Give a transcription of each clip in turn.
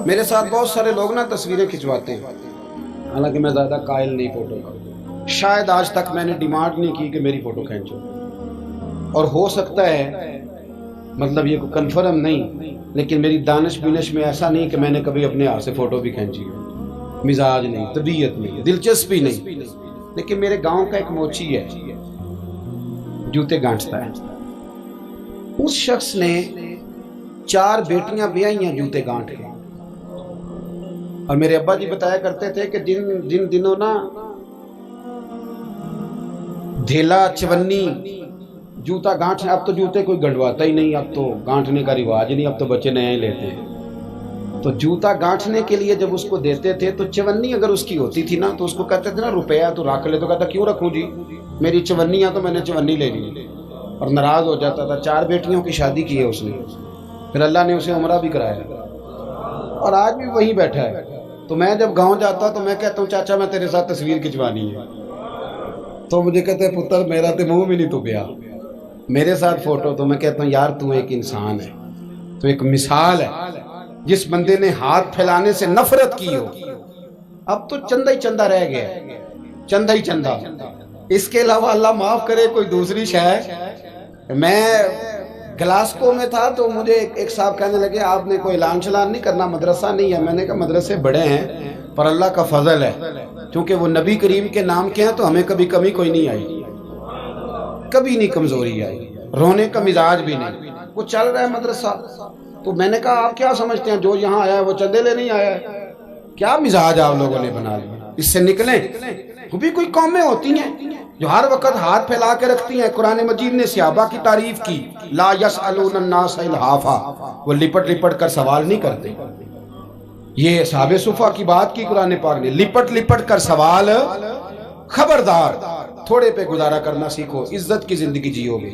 میرے ساتھ بہت سارے لوگ نا تصویریں کھنچواتے ہیں، حالانکہ میں زیادہ قائل نہیں فوٹو کا، شاید آج تک میں نے ڈیمانڈ نہیں کی کہ میری فوٹو کھینچو، اور ہو سکتا ہے مطلب یہ کوئی کنفرم نہیں، لیکن میری دانش بینش میں ایسا نہیں کہ میں نے کبھی اپنے ہاتھ سے فوٹو بھی کھینچی ہو، مزاج نہیں، طبیعت نہیں، دلچسپی نہیں۔ لیکن میرے گاؤں کا ایک موچی ہے، جوتے گانٹتا ہے، اس شخص نے 4 بیٹیاں بیائی ہیں جوتے گانٹ کے، اور میرے ابا جی بتایا کرتے تھے کہ جن دنوں نا دھیلا چونی جوتا گانٹنے، اب تو جوتے کوئی گنڈواتا ہی نہیں، اب تو گانٹنے کا رواج نہیں، اب تو بچے نئے لیتے ہیں، تو جوتا گانٹنے کے لیے جب اس کو دیتے تھے تو چونی اگر اس کی ہوتی تھی نا تو اس کو کہتے تھے نا روپیہ تو رکھ لے، تو کہتا کیوں رکھوں جی، میری چونیاں تو میں نے چونی لے لی، اور ناراض ہو جاتا تھا۔ 4 بیٹیوں کی شادی کی ہے اس نے، پھر اللہ نے اسے عمرہ بھی کرایا، اور آج بھی وہیں بیٹھا ہے۔ تو میں جب گاؤں جاتا تو میں کہتا ہوں چاچا میں تیرے ساتھ تصویر کھنچوانی ہے، تو مجھے کہتے ہیں پتر میرا تو منہ بھی نہیں تو گیا میرے ساتھ فوٹو، تو میں کہتا ہوں یار تو ایک انسان ہے، تو ایک مثال ہے، جس بندے نے ہاتھ پھیلانے سے نفرت کی ہو، اب تو چندہ ہی چندہ رہ گیا، چندہ ہی چندہ، اس کے علاوہ اللہ معاف کرے کوئی دوسری شے۔ میں گلاسکو میں تھا تو مجھے ایک صاحب کہنے لگے آپ نے کوئی اعلان چلان نہیں کرنا، مدرسہ نہیں ہے؟ میں نے کہا مدرسے بڑے ہیں پر اللہ کا فضل ہے، کیونکہ وہ نبی کریم کے نام کے ہیں تو ہمیں کبھی کمی کوئی نہیں آئی، کبھی نہیں کمزوری آئی، رونے کا مزاج بھی نہیں، وہ چل رہا ہے مدرسہ۔ تو میں نے کہا آپ کیا سمجھتے ہیں جو یہاں آیا ہے وہ چندے لے نہیں آیا ہے؟ کیا مزاج آپ لوگوں نے بنا لیا، اس سے نکلیں۔ وہ بھی کوئی قومیں ہوتی ہیں جو ہر وقت ہاتھ پھیلا کے رکھتی ہیں۔ قرآن مجید نے صحابہ کی تعریف کی، لا یسألون الناس الحافا، وہ لپٹ لپٹ کر سوال نہیں کرتے۔ یہ اصحاب صفا کی بات کی قرآن پاک نے، لپٹ لپٹ کر سوال، خبردار تھوڑے پہ گزارا کرنا سیکھو، عزت کی زندگی جیو گے۔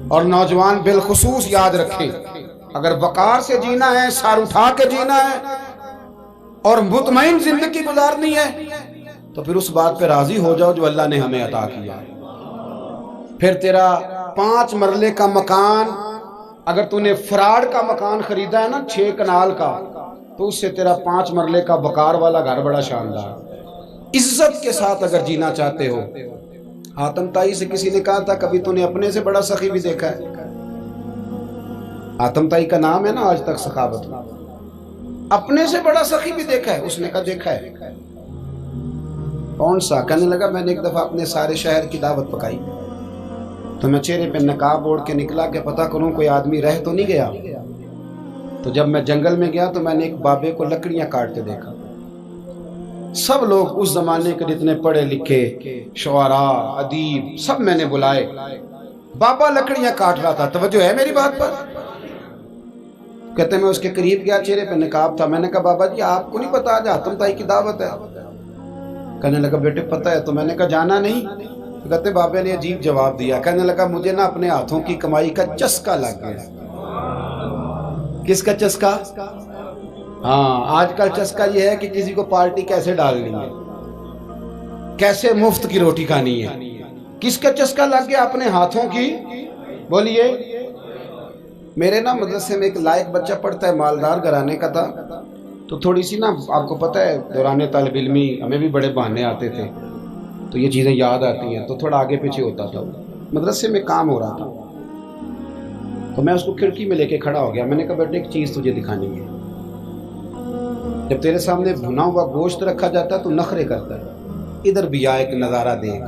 اور نوجوان بالخصوص یاد رکھیں، اگر وقار سے جینا ہے، سار اٹھا کے جینا ہے اور مطمئن زندگی گزارنی ہے تو پھر اس بات پہ راضی ہو جاؤ جو اللہ نے ہمیں عطا کیا ہے۔ پھر تیرا 5 مرلے کا مکان، اگر تو نے فراڈ کا مکان خریدا ہے نا 6 کنال کا، تو اس سے تیرا 5 مرلے کا وقار والا گھر بڑا شاندار۔ عزت کے ساتھ اگر جینا چاہتے ہو، حاتم تائی سے کسی نے کہا تھا کبھی تو نے اپنے سے بڑا سخی بھی دیکھا ہے؟ حاتم تائی کا نام ہے نا آج تک سخاوت میں، اپنے سے بڑا سخی بھی دیکھا ہے؟ اس نے کہا دیکھا ہے۔ کون سا؟ کہنے لگا میں نے ایک دفعہ اپنے سارے شہر کی دعوت پکائی تو میں چہرے پہ نقاب اوڑھ کے نکلا کہ پتہ کروں کوئی آدمی رہ تو نہیں گیا۔ تو جب میں جنگل میں گیا تو میں نے ایک بابے کو لکڑیاں کاٹتے دیکھا۔ سب لوگ اس زمانے کے جتنے پڑھے لکھے شعراء ادیب سب میں نے بلائے، بابا لکڑیاں کاٹ رہا تھا، توجہ ہے میری بات پر؟ کہتے میں اس کے قریب گیا، چہرے پہ نقاب تھا، میں نے کہا بابا جی آپ کو نہیں پتا آج حاتم تائی کی دعوت ہے؟ کہنے لگا بیٹے پتہ ہے، تو میں نے کہا جانا نہیں؟ کہتے بابے نے عجیب جواب دیا، کہنے لگا مجھے نا اپنے ہاتھوں کی کمائی کا چسکا لگ گیا۔ کس کا چسکا؟ ہاں آج کل چسکا یہ ہے کہ کسی کو پارٹی کیسے ڈالنی ہے، کیسے مفت کی روٹی کھانی ہے۔ کس کا چسکا لگ گیا؟ اپنے ہاتھوں کی۔ بولیے۔ میرے نا مدرسے میں ایک لائق بچہ پڑھتا ہے، مالدار گھرانے کا تھا، تو تھوڑی سی نا آپ کو پتہ ہے دوران طالب علمی ہمیں بھی بڑے بہانے آتے تھے، تو یہ چیزیں یاد آتی ہیں، تو تھوڑا آگے پیچھے ہوتا تھا۔ مدرسے میں کام ہو رہا تھا تو میں اس کو کھڑکی میں لے کے کھڑا ہو گیا، میں نے کہا بیٹے ایک چیز تجھے دکھانی ہے، جب تیرے سامنے بھنا ہوا گوشت رکھا جاتا ہے تو نخرے کرتا ہے، ادھر بھی آ ایک نظارہ دیکھ۔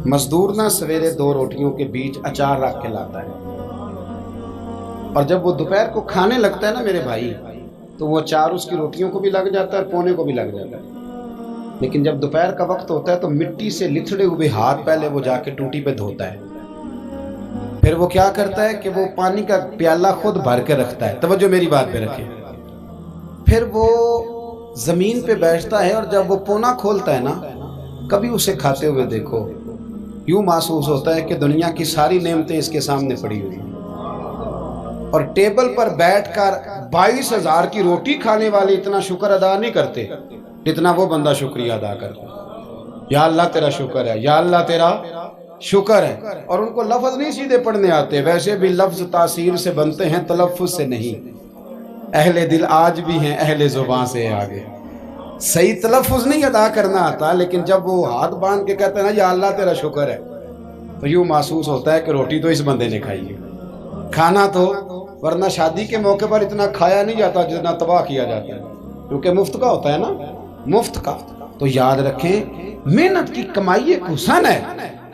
مزدور نا سویرے 2 روٹیوں کے بیچ اچار رکھ کے لاتا ہے، اور جب وہ دوپہر کو کھانے لگتا ہے نا میرے بھائی، تو وہ اچار اس کی روٹیوں کو بھی لگ جاتا ہے اور پونے کو بھی لگ جاتا ہے۔ لیکن جب دوپہر کا وقت ہوتا ہے تو مٹی سے لتھڑے ہوئے ہاتھ پہلے وہ جا کے ٹوٹی پہ دھوتا ہے، پھر وہ کیا کرتا ہے کہ وہ پانی کا پیالہ خود بھر کے رکھتا ہے، توجہ میری بات پہ رکھیں، پھر وہ زمین پہ بیٹھتا ہے اور جب وہ پونا کھولتا ہے نا، کبھی اسے کھاتے ہوئے دیکھو، یوں محسوس ہوتا ہے کہ دنیا کی ساری نعمتیں اس کے سامنے پڑی ہوئی ہیں، اور ٹیبل پر بیٹھ کر 22,000 کی روٹی کھانے والے اتنا شکر ادا نہیں کرتے جتنا وہ بندہ شکریہ ادا کرتا ہے۔ یا اللہ تیرا شکر ہے، یا اللہ تیرا شکر ہے۔ اور ان کو لفظ نہیں سیدھے پڑھنے آتے، ویسے بھی لفظ تاثیر سے بنتے ہیں تلفظ سے نہیں۔ اہل دل آج بھی ہیں، اہل زبان سے آگے. صحیح تلفظ نہیں ادا کرنا آتا، لیکن جب وہ ہاتھ باندھ کے کہتے ہیں نا یا اللہ تیرا شکر ہے، تو یوں محسوس ہوتا ہے کہ روٹی تو اس بندے نے کھائی ہے. کھانا تو، ورنہ شادی کے موقع پر اتنا کھایا نہیں جاتا جتنا تباہ کیا جاتا ہے، کیونکہ مفت کا ہوتا ہے نا، مفت کا. تو یاد رکھیں محنت کی کمائی ایک حسن ہے،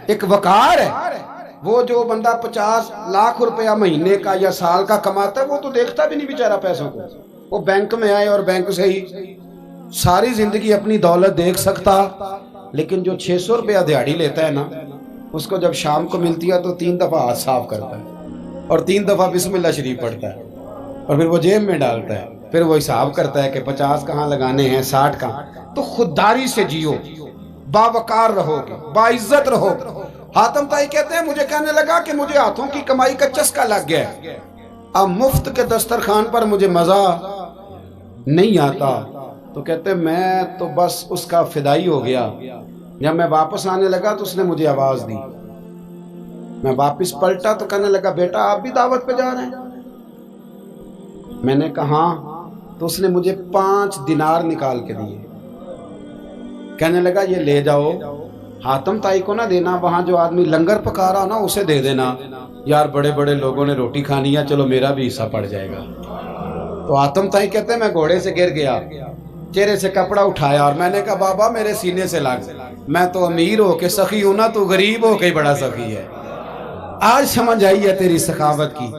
ایک وقار ہے. وہ جو بندہ 50 لاکھ روپیہ مہینے کا یا سال کا کماتا ہے وہ تو دیکھتا بھی نہیں بیچارہ پیسوں کو. وہ بینک میں آئے اور بینک سے ہی ساری زندگی اپنی دولت دیکھ سکتا، لیکن جو 600 روپیہ دیہاڑی لیتا ہے نا، اس کو جب شام کو ملتی ہے تو 3 دفعہ ہاتھ صاف کرتا ہے اور 3 دفعہ بسم اللہ شریف پڑھتا ہے اور پھر وہ جیب میں ڈالتا ہے. پھر وہ حساب کرتا ہے کہ 50 کہاں لگانے ہیں، 60 کہاں. تو خودداری سے جیو، باوقار رہو گے، باعزت رہو. حاتم طائی کہتے ہیں مجھے کہنے لگا کہ مجھے ہاتھوں کی کمائی کا چسکا لگ گیا ہے، اب مفت کے دسترخوان پر مجھے مزہ نہیں آتا. تو کہتے ہیں میں تو بس اس کا فدائی ہو گیا. جب میں واپس آنے لگا تو اس نے مجھے آواز دی. میں واپس پلٹا تو کہنے لگا بیٹا آپ بھی دعوت پہ جا رہے ہیں؟ میں نے کہا ہاں. تو اس نے مجھے 5 دینار نکال کے دیے. کہنے لگا یہ لے جاؤ، حاتم طائی کو نہ دینا، وہاں جو آدمی لنگر پکا رہا نا اسے دے دینا. یار بڑے بڑے لوگوں نے روٹی کھانی ہے، چلو میرا بھی حصہ پڑ جائے گا. تو حاتم طائی کہتے ہیں میں گھوڑے سے گر گیا، چہرے سے کپڑا اٹھایا اور میں نے کہا بابا میرے سینے سے لگ، میں تو امیر ہو کے سخی ہوں نا، تو غریب ہو کے بڑا سخی ہے. آج سمجھ آئی ہے تیری سخاوت کی.